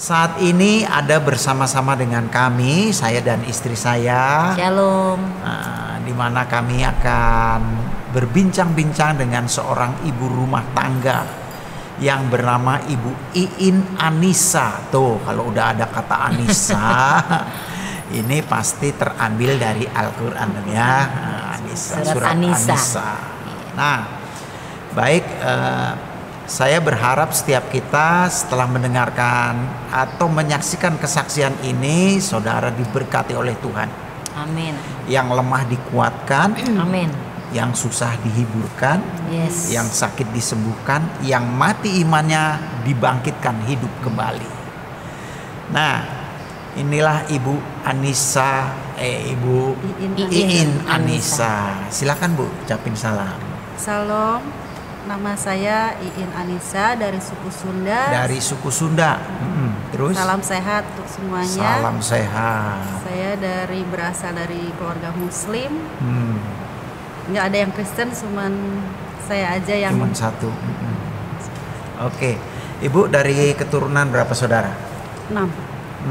Saat ini ada bersama-sama dengan kami, saya dan istri saya. Shalom. Di mana kami akan berbincang-bincang dengan seorang ibu rumah tangga yang bernama Ibu Iin Anissa. Tuh, kalau udah ada kata Anissa, ini pasti terambil dari Al-Quran ya. Anissa, surat Anissa. Nah, baik. Saya berharap setiap kita setelah mendengarkan atau menyaksikan kesaksian ini, saudara diberkati oleh Tuhan. Amin. Yang lemah dikuatkan. Amin. Yang susah dihiburkan. Yes. Yang sakit disembuhkan. Yang mati imannya dibangkitkan hidup kembali. Nah, inilah Ibu Anissa, Ibu Iin Anissa. Silakan Bu, ucapin salam. Salam. Nama saya Iin Anissa dari suku Sunda. Dari suku Sunda. Terus? Salam sehat untuk semuanya. Salam sehat. Saya berasal dari keluarga Muslim. Nggak ada yang Kristen, cuman saya aja yang. Cuman satu. Oke, Ibu dari keturunan berapa saudara? 6.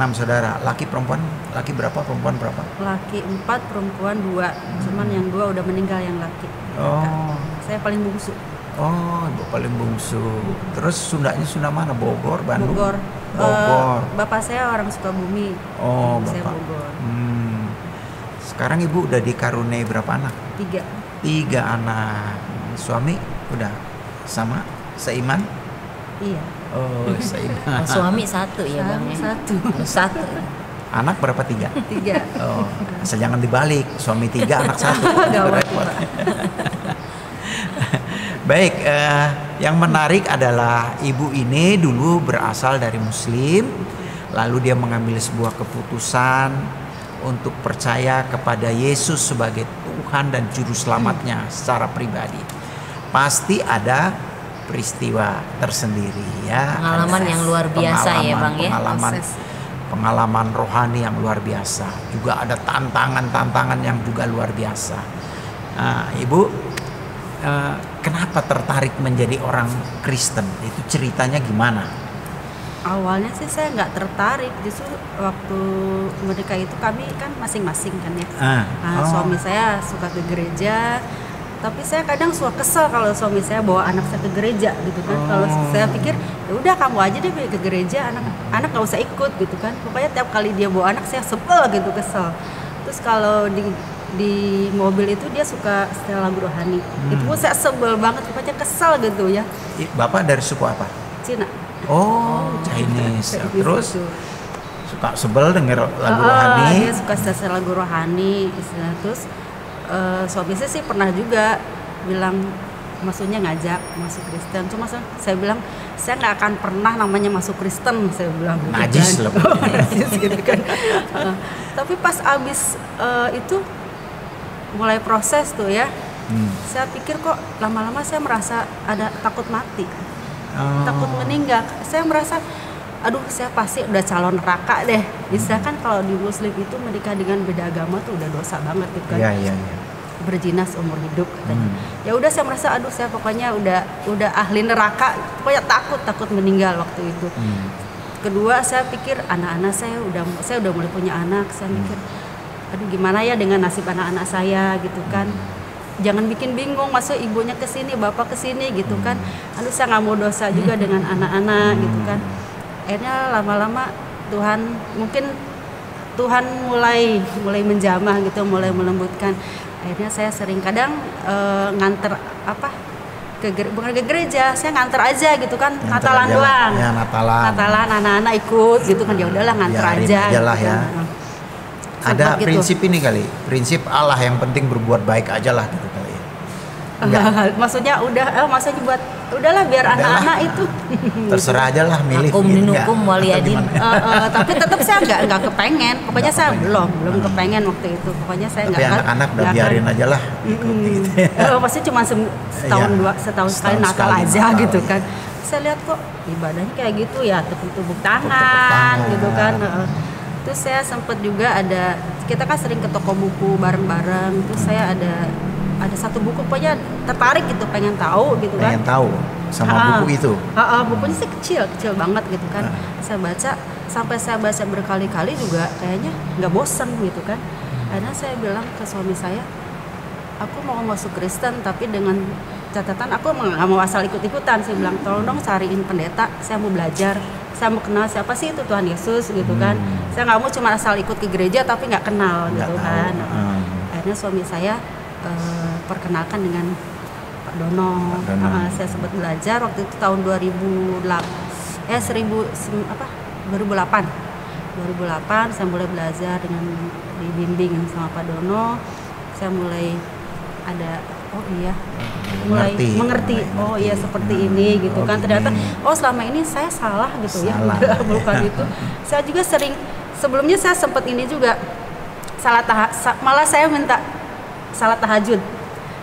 6 saudara. Laki perempuan? Laki berapa? Perempuan berapa? Laki 4, perempuan 2. Cuman yang 2 udah meninggal yang laki. Oh. Saya paling bungsu. Oh, Ibu paling bungsu. Terus Sundanya Sunda mana? Bogor, Bandung? Bogor. Bapak saya orang Sukabumi. Oh, Saya Bapak. Bogor. Sekarang Ibu udah dikaruniai berapa anak? 3. 3 anak. Suami udah sama seiman? Iya. Oh, seiman. Suami 1 ya Bang ya? 1. Anak berapa? 3? 3. Oh, asal jangan dibalik. Suami 3, anak 1. Gawat. Baik, yang menarik adalah ibu ini dulu berasal dari Muslim, lalu dia mengambil sebuah keputusan untuk percaya kepada Yesus sebagai Tuhan dan Juru Selamatnya secara pribadi. Pasti ada peristiwa tersendiri ya. Pengalaman yang luar biasa ya Bang ya. Pengalaman rohani yang luar biasa. Juga ada tantangan-tantangan yang juga luar biasa. Nah, Ibu, kenapa tertarik menjadi orang Kristen? Itu ceritanya gimana? Awalnya sih saya nggak tertarik, justru waktu menikah itu kami kan masing-masing kan ya. Suami saya suka ke gereja, tapi saya kadang suka kesel kalau suami saya bawa anak saya ke gereja gitu kan. Kalau saya pikir ya udah kamu aja deh ke gereja, anak nggak usah ikut gitu kan. Pokoknya tiap kali dia bawa anak saya sebel gitu, kesel. Terus kalau di mobil itu dia suka setel lagu rohani. Itu pun saya sebel banget, pokoknya kesel gitu ya. Bapak dari suku apa? Cina. Oh, Chinese. Terus suka sebel denger lagu rohani. Dia suka setel lagu rohani. Terus suami saya sih pernah juga bilang, maksudnya ngajak masuk Kristen. Cuma saya bilang saya nggak akan pernah namanya masuk Kristen, saya bilang. Najis loh. Najis gitu kan. Tapi pas abis itu mulai proses tuh ya, saya pikir kok lama-lama saya merasa ada takut mati, takut meninggal. Saya merasa, aduh saya pasti udah calon neraka deh. Bisa kan kalau di Muslim itu menikah dengan beda agama tuh udah dosa banget gitu kan. Iya. Berzina seumur hidup katanya. Ya udah saya merasa, aduh saya pokoknya udah ahli neraka, pokoknya takut meninggal waktu itu. Kedua saya pikir anak-anak saya udah mulai punya anak, saya mikir aduh gimana ya dengan nasib anak-anak saya gitu kan. Jangan bikin bingung, masuk ibunya ke sini, bapak ke sini gitu kan. Aduh saya nggak mau dosa juga dengan anak-anak gitu kan. Akhirnya lama-lama Tuhan mulai menjamah gitu, mulai melembutkan. Akhirnya saya sering kadang nganter bukan ke gereja, saya nganter aja gitu kan, Natalan doang. Ya, Natalan anak-anak ikut gitu kan, ya udahlah nganter aja. Ajalah gitu ya. kan. Ada prinsip ini kali, prinsip Allah yang penting berbuat baik aja lah gitu kali ya. Maksudnya udahlah biar anak-anak itu terserah aja lah milih. Akum dinukum waliyadin. Tapi tetap saya nggak kepengen. Pokoknya saya belum kepengen waktu itu. Pokoknya saya nggak. Tapi anak-anak udah biarin aja lah. Gitu. Pasti cuma setahun sekali Natal aja gitu kan. Saya lihat kok ibadahnya kayak gitu ya, tepuk-tepuk tangan gitu kan. Terus saya sempat juga kita kan sering ke toko buku bareng-bareng, terus saya ada, saya lihat kok ibadahnya kayak gitu ya, tepuk-tepuk tangan gitu kan. Terus saya sempat juga ada, kita kan sering ke toko buku bareng-bareng, terus saya ada, saya lihat kok ibadahnya kayak gitu ya, tepuk-tepuk tangan gitu kan. Terus saya sempat juga ada, kita kan sering ke toko buku bareng-bareng, terus saya ada, ada satu buku pokoknya tertarik gitu, pengen tahu gitu kan. Pengen tahu sama buku itu. Bukunya sih kecil banget gitu kan. Saya baca, sampai saya baca berkali-kali juga kayaknya nggak bosan gitu kan. Akhirnya saya bilang ke suami saya, aku mau masuk Kristen tapi dengan catatan aku nggak mau asal ikut-ikutan. Saya bilang tolong dong cariin pendeta, saya mau belajar, saya mau kenal siapa sih itu Tuhan Yesus gitu kan. Saya nggak mau cuma asal ikut ke gereja tapi nggak kenal gitu kan. Akhirnya suami saya perkenalkan dengan Pak Dono. Saya sempat belajar waktu itu tahun 2008 saya mulai belajar dengan dibimbing sama Pak Dono. Saya mulai ada mulai mengerti seperti ini gitu kan. Ternyata selama ini saya salah gitu ya. Bukan itu. Saya juga sering sebelumnya saya sempat ini juga malah saya minta salat tahajud.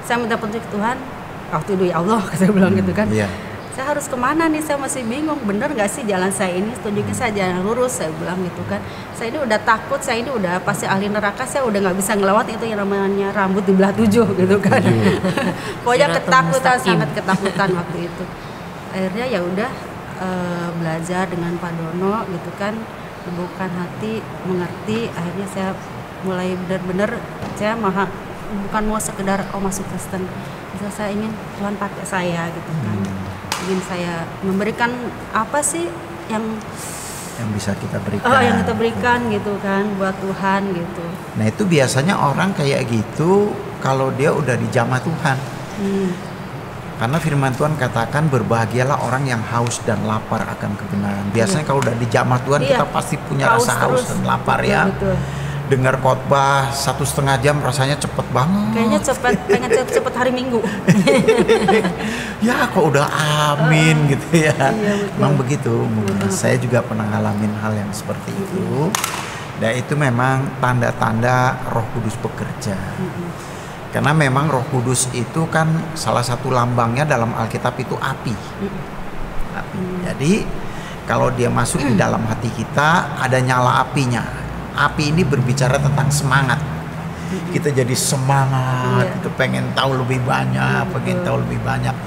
Saya minta petunjuk Tuhan. Waktu itu ya Allah, saya bilang gitu kan. Saya harus kemana nih, saya masih bingung, bener gak sih jalan saya ini, tunjukin saya jalan lurus, saya bilang gitu kan. Saya ini udah takut, saya ini udah pasti ahli neraka, saya udah gak bisa ngelewat itu yang namanya rambut di belah 7 gitu kan. Pokoknya ketakutan, sangat ketakutan waktu itu. Akhirnya ya udah belajar dengan Pak Dono gitu kan, membukakan hati, mengerti. Akhirnya saya mulai benar-benar saya bukan mau sekedar masuk Kristen, bisa saya ingin Tuhan pakai saya gitu kan. Ingin saya memberikan apa sih yang bisa kita berikan, yang kita berikan gitu kan buat Tuhan gitu. Nah itu biasanya orang kayak gitu kalau dia udah dijamah Tuhan. Karena firman Tuhan katakan berbahagialah orang yang haus dan lapar akan kebenaran. Biasanya kalau udah dijamah Tuhan kita pasti punya rasa haus dan lapar. Betul. Dengar khotbah 1,5 jam rasanya cepet banget. Kayaknya pengen cepet hari Minggu. Ya kok udah amin gitu ya. Memang begitu. Saya juga pernah ngalamin hal yang seperti itu. Dan itu memang tanda-tanda Roh Kudus bekerja. Karena memang Roh Kudus itu kan salah satu lambangnya dalam Alkitab itu api. Jadi kalau dia masuk di dalam hati kita ada nyala apinya. Api ini berbicara tentang semangat. Kita jadi semangat, kita pengen tahu lebih banyak, pengen tahu lebih banyak.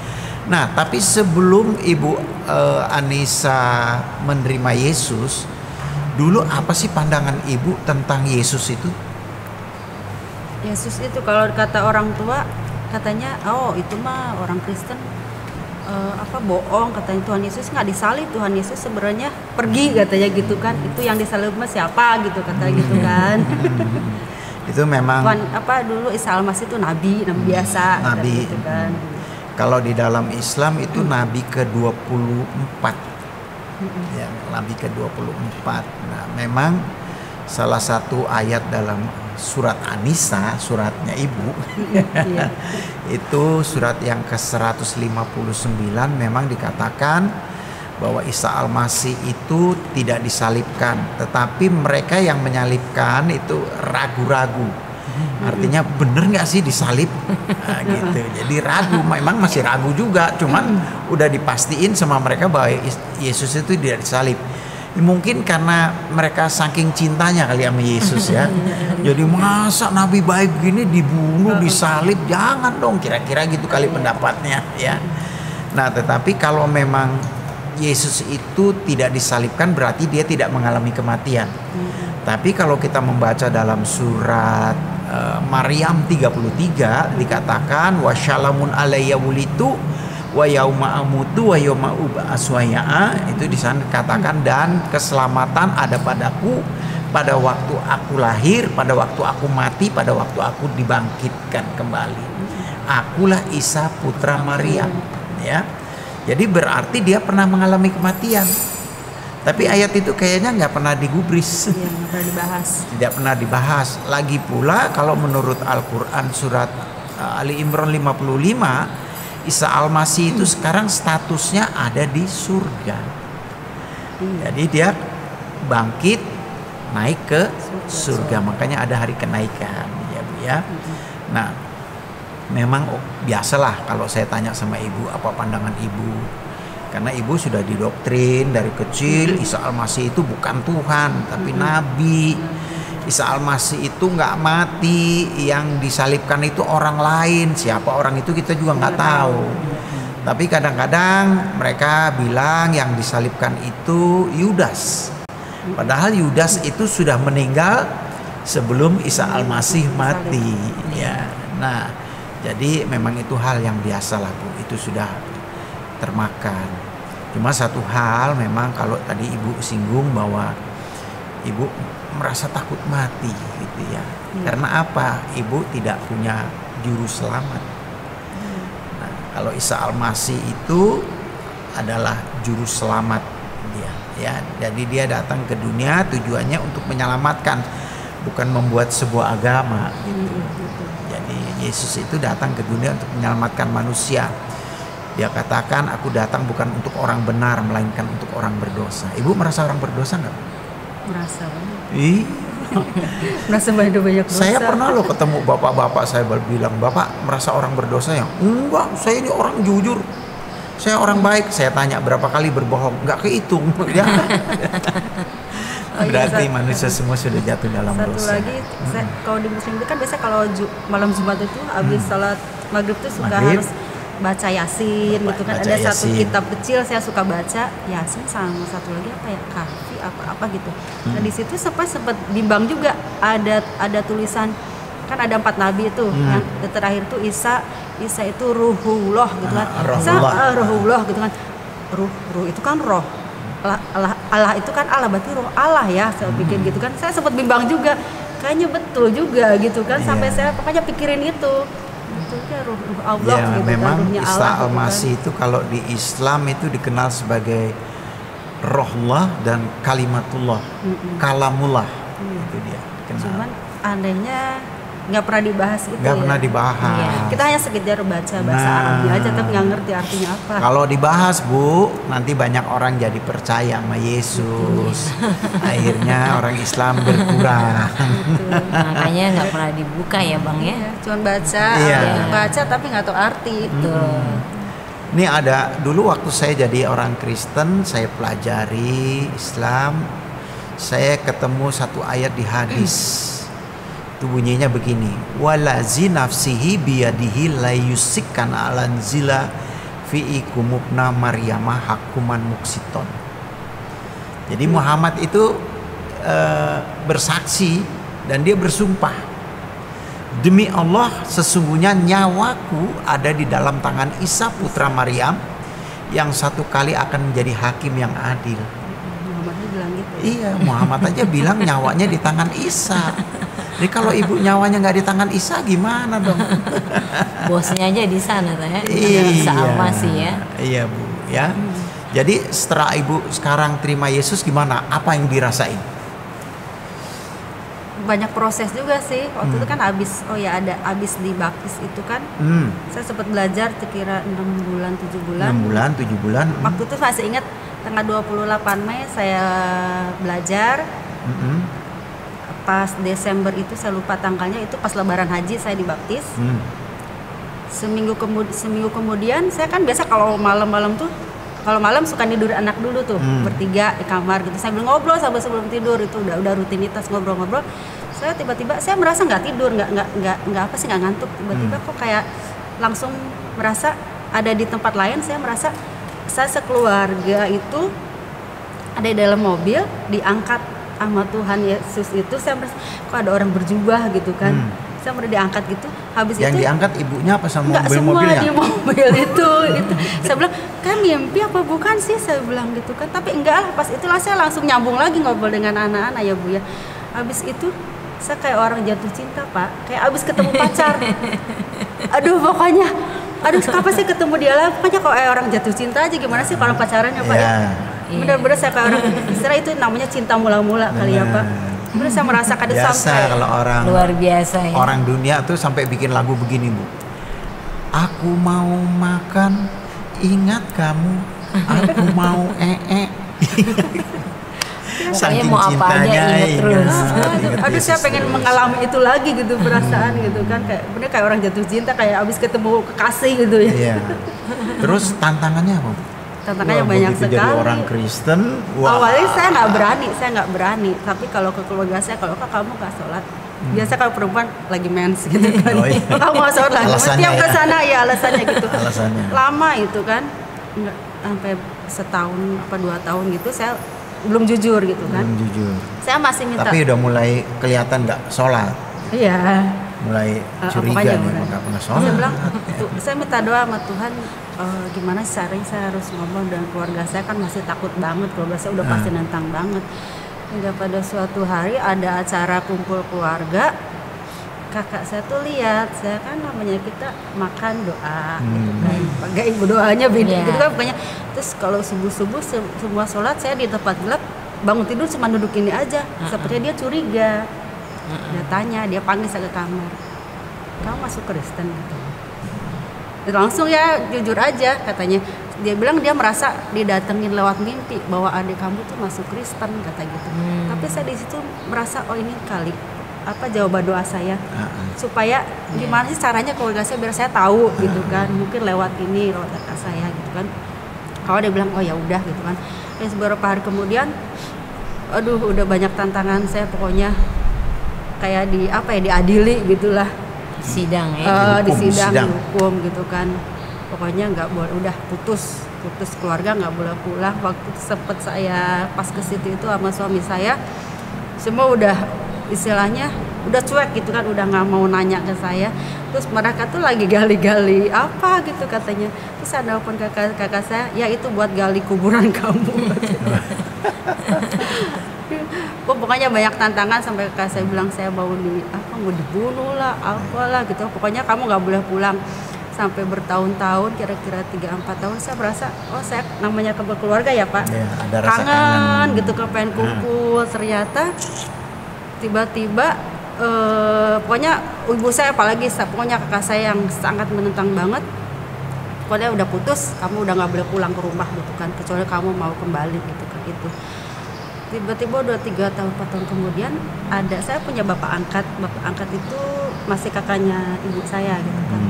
Nah, tapi sebelum Ibu Anissa menerima Yesus, dulu apa sih pandangan Ibu tentang Yesus itu? Yesus itu kalau kata orang tua katanya, itu mah orang Kristen bohong, katanya Tuhan Yesus nggak disalib, Tuhan Yesus sebenarnya pergi katanya gitu kan. Itu yang disalib mah siapa gitu katanya gitu kan. Itu memang Tuhan dulu Isa Al-Masih itu nabi biasa nabi gitu kan. Kalau di dalam Islam itu nabi ke-24. Ya, nabi ke-24. Nah, memang salah satu ayat dalam surat Anissa, suratnya Ibu, itu surat yang ke-159 memang dikatakan bahwa Isa Al-Masih itu tidak disalibkan, tetapi mereka yang menyalibkan itu ragu-ragu. Artinya bener nggak sih disalib? Nah, gitu. Jadi ragu, memang masih ragu juga, cuman udah dipastiin sama mereka bahwa Yesus itu tidak disalib. Mungkin karena mereka saking cintanya kali sama Yesus ya. Jadi masa nabi baik gini dibunuh, disalib, jangan dong, kira-kira gitu kali pendapatnya ya. Nah, tetapi kalau memang Yesus itu tidak disalibkan berarti dia tidak mengalami kematian. Tapi kalau kita membaca dalam surat Maryam 33 dikatakan wasyalamun alayya wulitu wa yauma amutu wa yauma ub'atsu itu di sana dikatakan dan keselamatan ada padaku pada waktu aku lahir, pada waktu aku mati, pada waktu aku dibangkitkan kembali. Akulah Isa putra Maryam ya. Jadi berarti dia pernah mengalami kematian. Tapi ayat itu kayaknya nggak pernah digubris. Iya, nggak pernah dibahas. Tidak pernah dibahas. Lagi pula kalau menurut Al-Quran surat Ali Imran 55 Isa Al-Masih itu sekarang statusnya ada di surga. Jadi dia bangkit naik ke surga. Makanya ada hari kenaikan ya Bu ya. Nah, memang biasalah kalau saya tanya sama Ibu apa pandangan Ibu. Karena Ibu sudah didoktrin dari kecil Isa Al-Masih itu bukan Tuhan tapi nabi Isa Al-Masih itu nggak mati, yang disalibkan itu orang lain. Siapa orang itu kita juga nggak tahu. Tapi kadang-kadang mereka bilang yang disalibkan itu Yudas. Padahal Yudas itu sudah meninggal sebelum Isa Al-Masih mati. Ya, nah jadi memang itu hal yang biasa lah Bu. Itu sudah termakan. Cuma satu hal memang kalau tadi Ibu singgung bahwa Ibu merasa takut mati gitu ya. Karena apa? Ibu tidak punya juru selamat. Nah, kalau Isa Al-Masih itu adalah juru selamat dia ya. Jadi dia datang ke dunia tujuannya untuk menyelamatkan, bukan membuat sebuah agama gitu. Jadi Yesus itu datang ke dunia untuk menyelamatkan manusia. Dia katakan, aku datang bukan untuk orang benar melainkan untuk orang berdosa. Ibu merasa orang berdosa nggak? Merasa banget. Merasa banyak dosa. Saya pernah loh ketemu bapak-bapak, saya bilang, "Bapak merasa orang berdosa ya?" "Enggak, saya ini orang jujur. Saya orang baik." Saya tanya berapa kali berbohong, nggak kehitung ya. Berarti manusia semua sudah jatuh dalam dosa. Satu lagi, kalau di Muslim itu kan biasa kalau malam Jumat itu habis salat maghrib itu suka harus baca Yasin gitu kan. Ada Yasin. Satu kitab kecil saya suka baca Yasin, sama satu lagi apa ya, Kahfi apa gitu. Nah di situ sempat bimbang juga, ada tulisan kan ada 4 nabi itu, yang terakhir itu Isa itu ruhullah gitu kan. Ruhullah gitu kan. Ruh itu kan roh. Allah itu kan Allah, berarti roh Allah ya, saya pikir gitu kan. Saya sempat bimbang juga, kayaknya betul juga gitu kan. Sampai saya pokoknya pikirin itu. Ruh Allah ya, gitu memang kan, Isa Al-Masih itu kalau di Islam itu dikenal sebagai rohullah dan kalimatullah, kalamullah. Itu dia dikenal. Cuman anehnya nggak pernah dibahas itu. Nggak pernah dibahas. Ya. Kita hanya sekedar baca bahasa Arabnya aja, tapi nggak ngerti artinya apa. Kalau dibahas Bu, nanti banyak orang jadi percaya sama Yesus. Akhirnya orang Islam berkurang. Makanya nggak pernah dibuka ya Bang ya. Cuman baca tapi nggak tahu arti. Ini ada dulu waktu saya jadi orang Kristen, saya pelajari Islam, saya ketemu satu ayat di hadis. Itu bunyinya begini, walazi nafsihi biyadihi la yusikkan alanzila fi ikumubna maryamah hakuman muksiton. Jadi Muhammad itu bersaksi dan dia bersumpah, demi Allah sesungguhnya nyawaku ada di dalam tangan Isa putra Maryam yang satu kali akan menjadi hakim yang adil. Muhammad bilang gitu. Iya, Muhammad aja bilang nyawanya di tangan Isa. Jadi kalau ibu nyawanya nggak di tangan Isa gimana dong? Bosnya aja di sana ya. Isa Al-Masih ya. Iya Bu ya. Jadi setelah ibu sekarang terima Yesus gimana? Apa yang dirasain? Banyak proses juga sih. Waktu itu kan abis dibaptis itu kan. Saya sempat belajar kira 6 bulan 7 bulan. 6 bulan 7 bulan. Waktu itu masih ingat tanggal 28 Mei saya belajar. Pas Desember itu saya lupa tanggalnya, itu pas Lebaran Haji saya dibaptis. Seminggu kemudian saya kan biasa kalau malam suka tidur anak dulu tuh, bertiga di kamar gitu. Sambil ngobrol sampai sebelum tidur, itu udah rutinitas ngobrol-ngobrol. Saya tiba-tiba saya merasa nggak tidur, nggak apa sih, nggak ngantuk. Tiba-tiba kok kayak langsung merasa ada di tempat lain. Saya merasa saya sekeluarga itu ada di dalam mobil diangkat sama Tuhan Yesus itu. Saya merasa kok ada orang berjubah gitu kan. Saya udah diangkat gitu. Habis yang itu diangkat ibunya apa sama mobilnya? Semua di mobil itu. Saya bilang, kan mimpi apa bukan sih? Saya bilang gitu kan. Tapi enggak lah, pas itulah saya langsung nyambung lagi ngobrol dengan anak-anak ya Bu ya. Habis itu saya kayak orang jatuh cinta Pak. Kayak abis ketemu pacar. Aduh kapan sih ketemu dia lah. Pokoknya kok orang jatuh cinta aja, gimana sih kalau pacarannya Pak ya? Bener-bener saya kayak orang, istilah itu namanya cinta mula-mula kali ya Pak. Bener saya merasakan itu sampai kalau orang luar biasa ya. Orang dunia tuh sampai bikin lagu begini Bu. Aku mau makan, ingat kamu. Aku mau Pokoknya mau apa aja inget terus. Aduh saya pengen mengalami itu lagi gitu, perasaan gitu kan. Kayak orang jatuh cinta, kayak abis ketemu kekasih gitu ya. Iya. Terus tantangannya apa Bu? tantangannya Wah, banyak begitu sekali. jadi orang Kristen, wah. Awalnya saya nggak berani. Tapi kalau ke keluarga saya, kalau Kak kamu nggak sholat, biasa kalau perempuan lagi mens gitu kan, Oh, iya. oh, kamu nggak sholat lagi, Alasannya tiap ya. ke sana ya alasannya gitu. Alasannya. Lama itu kan, nggak sampai setahun apa 2 tahun gitu, saya belum jujur gitu kan. Belum jujur. Saya masih minta. Tapi udah mulai kelihatan nggak sholat, Iya. mulai curiga Pokoknya nih, mulai. nggak pernah sholat. Saya bilang, saya minta doa sama Tuhan, gimana caranya saya harus ngomong dengan keluarga saya, kan masih takut banget, keluarga saya udah pasti nentang banget. Hingga pada suatu hari ada acara kumpul keluarga, kakak saya tuh lihat, saya kan namanya kita makan doa gitu kan, pakai ibu doanya beda gitu kan pokoknya. Terus kalau subuh-subuh semua sholat, saya di tempat gelap bangun tidur cuma duduk ini aja, sepertinya dia curiga. Dia tanya, dia panggil saya ke kamar, kamu masuk Kristen gitu. Langsung ya jujur aja katanya, dia bilang dia merasa didatengin lewat mimpi bahwa adik kamu tuh masuk Kristen kata gitu. Tapi saya di situ merasa oh ini kali apa jawaban doa saya, supaya gimana sih caranya keluarga saya biar saya tahu gitu kan, mungkin lewat ini lewat kakak saya gitu kan. Kalau dia bilang oh ya udah gitu kan. Terus beberapa hari kemudian, aduh udah banyak tantangan saya pokoknya, kayak diadili gitulah, Sidang ya. di sidang hukum gitu kan. Pokoknya nggak boleh, udah putus keluarga, nggak boleh pulang. Waktu sempet saya pas ke situ itu sama suami saya, semua udah istilahnya udah cuek gitu kan, udah nggak mau nanya ke saya. Terus mereka tuh lagi gali-gali apa gitu katanya. Terus saya nelfon kakak saya, ya itu buat gali kuburan kamu. Pokoknya banyak tantangan sampai kakak saya bilang saya mau dibunuh lah, apalah gitu. Pokoknya kamu nggak boleh pulang. Sampai bertahun-tahun, kira-kira 3-4 tahun saya merasa oh saya namanya keluarga ya Pak, Ya, ada rasa kangen gitu, kepengen kumpul. Ternyata tiba-tiba pokoknya ibu saya apalagi pokoknya kakak saya yang sangat menentang banget, pokoknya udah putus, kamu udah nggak boleh pulang ke rumah gitu kan, kecuali kamu mau kembali gitu kan itu. Tiba-tiba udah 3 tahun 4 tahun kemudian saya punya bapak angkat itu masih kakaknya ibu saya gitu kan.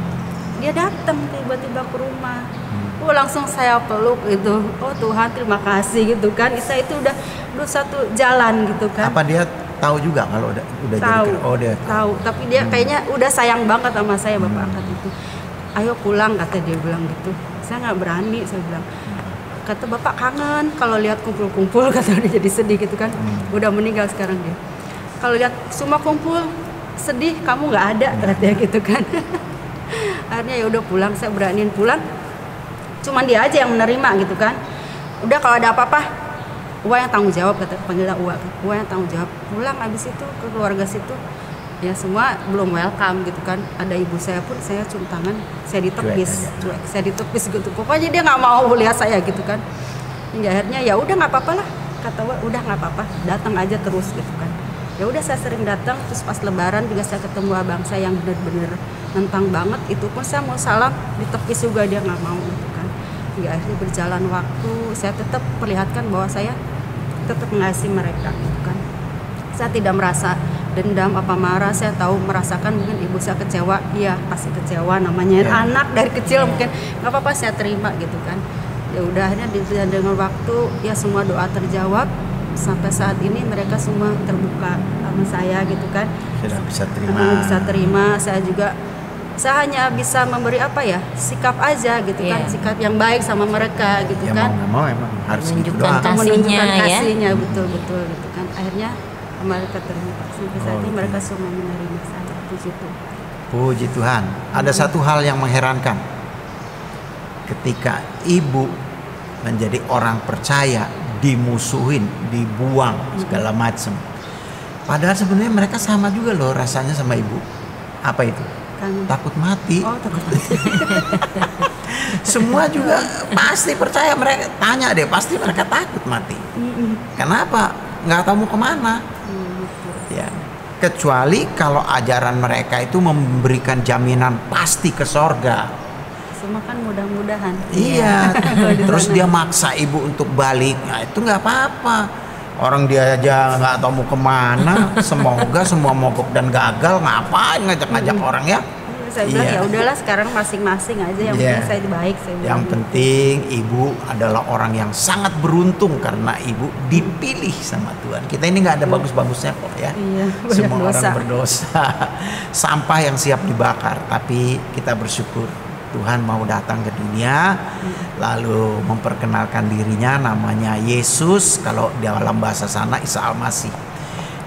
Dia datang tiba-tiba ke rumah. Langsung saya peluk gitu. Oh Tuhan terima kasih gitu kan. Saya itu udah satu jalan gitu kan. Apa dia tahu juga kalau udah Tahu. jadi? Oh dia Tahu. Tapi dia kayaknya udah sayang banget sama saya bapak angkat itu. Ayo pulang kata dia bilang gitu. Saya nggak berani, saya bilang. Kata bapak kangen kalau lihat kumpul-kumpul, kata dia jadi sedih gitu kan. Udah meninggal sekarang dia. Kalau lihat semua kumpul sedih, kamu nggak ada katanya gitu kan. Akhirnya ya udah pulang, saya beraniin pulang. Cuman dia aja yang menerima gitu kan. Udah kalau ada apa-apa, Uwa yang tanggung jawab, kata panggilnya Uwa yang tanggung jawab. Pulang habis itu ke keluarga situ, ya semua belum welcome gitu kan. Ada ibu saya pun saya cium tangan, saya ditepis, saya ditepis gitu. Pokoknya dia nggak mau lihat saya gitu kan. Hingga akhirnya ya udah nggak apa-apa lah, kata Uwa udah nggak apa-apa, datang aja terus gitu kan. Ya udah saya sering datang, terus pas lebaran juga saya ketemu abang saya yang bener-bener nentang banget, itu pun saya mau salam ditepis juga dia nggak mau gitu kan. Hingga akhirnya berjalan waktu, saya tetap perlihatkan bahwa saya tetap mengasihi mereka gitu kan. Saya tidak merasa dendam apa marah, saya tahu merasakan mungkin ibu saya kecewa, iya pasti kecewa, namanya anak dari kecil mungkin nggak apa-apa saya terima gitu kan. Ya udah akhirnya dengan waktu ya semua doa terjawab. Sampai saat ini mereka semua terbuka sama saya gitu kan. sudah bisa terima. Bisa terima. Saya hanya bisa memberi apa ya, sikap aja gitu kan, sikap yang baik sama mereka gitu Ya kan. mau emang harus gitu Menunjukkan doang. kasihnya, ya. Kasihnya betul gitu kan. Akhirnya mereka terima, sampai saat ini mereka semua menerima saya. Puji Tuhan. Puji Tuhan. Ada satu hal yang mengherankan. Ketika ibu menjadi orang percaya, dimusuhin, dibuang segala macam. Padahal sebenarnya mereka sama juga loh rasanya sama ibu. Apa itu? Takut mati. Oh, takut mati. Semua juga pasti percaya, mereka tanya deh, pasti mereka takut mati. Kenapa? Nggak tahu mau kemana. Ya. Kecuali kalau ajaran mereka itu memberikan jaminan pasti ke sorga. Semua kan mudah-mudahan. Iya. Terus dia maksa ibu untuk balik. Nah, itu nggak apa-apa. Orang dia aja nggak tahu mau kemana. Semoga semua mogok dan gagal. Ngapain ngajak-ngajak orang ya? saya bilang ya udahlah sekarang masing-masing aja, yang penting saya baik. Yang penting ibu adalah orang yang sangat beruntung karena ibu dipilih sama Tuhan. Kita ini nggak ada bagus-bagusnya kok ya. Semua orang berdosa. Sampah yang siap dibakar, tapi kita bersyukur Tuhan mau datang ke dunia lalu memperkenalkan dirinya, namanya Yesus. Kalau dalam bahasa sana Isa Al-Masih.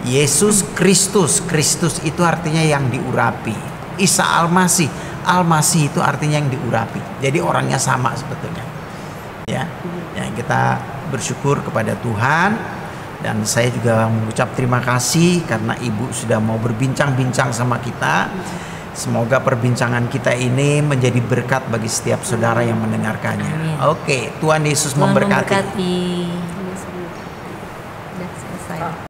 Yesus Kristus. Kristus itu artinya yang diurapi. Isa Al-Masih. Al-Masih itu artinya yang diurapi. Jadi orangnya sama sebetulnya. Ya, kita bersyukur kepada Tuhan, dan saya juga mengucap terima kasih karena ibu sudah mau berbincang-bincang sama kita. Semoga perbincangan kita ini menjadi berkat bagi setiap saudara yang mendengarkannya. Oke, Tuhan Yesus memberkati.